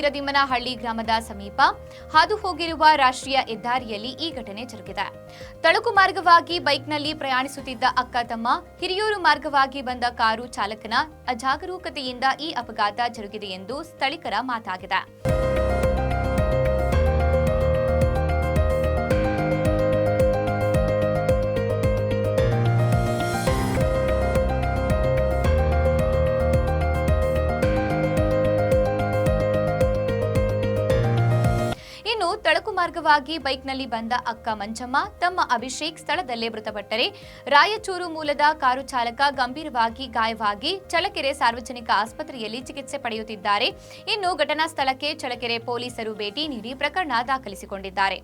ವೀರದಿಮ್ಮನಹಳ್ಳಿ ಗ್ರಾಮದ ಸಮೀಪ ಹಾದು ಹೋಗಿರುವ ರಾಷ್ಟ್ರೀಯ ಹೆದ್ದಾರಿಯಲ್ಲಿ ಈ ಘಟನೆ ಜರುಗಿದೆ. ತಳಕು ಮಾರ್ಗವಾಗಿ ಬೈಕ್ನಲ್ಲಿ ಪ್ರಯಾಣಿಸುತ್ತಿದ್ದ ಅಕ್ಕ ತಮ್ಮ ಹಿರಿಯೂರು ಮಾರ್ಗವಾಗಿ ಬಂದ ಕಾರು ಚಾಲಕನ ಅಜಾಗರೂಕತೆಯಿಂದ ಈ ಅಪಘಾತ ಜರುಗಿದೆ ಎಂದು ಸ್ಥಳೀಯರ ಮಾತಾಗಿದೆ. ತಳಕು ಮಾರ್ಗವಾಗಿ ಬೈಕ್ನಲ್ಲಿ ಬಂದ ಅಕ್ಕ ಮಂಜಮ್ಮ, ತಮ್ಮ ಅಭಿಷೇಕ್ ಸ್ಥಳದಲ್ಲೇ ಮೃತಪಟ್ಟರೆ, ರಾಯಚೂರು ಮೂಲದ ಕಾರು ಚಾಲಕ ಗಂಭೀರವಾಗಿ ಗಾಯವಾಗಿ ಚಳ್ಳಕೆರೆ ಸಾರ್ವಜನಿಕ ಆಸ್ಪತ್ರೆಯಲ್ಲಿ ಚಿಕಿತ್ಸೆ ಪಡೆಯುತ್ತಿದ್ದಾರೆ. ಇನ್ನು ಘಟನಾ ಸ್ಥಳಕ್ಕೆ ಚಳ್ಳಕೆರೆ ಪೊಲೀಸರು ಭೇಟಿ ನೀಡಿ ಪ್ರಕರಣ ದಾಖಲಿಸಿಕೊಂಡಿದ್ದಾರೆ.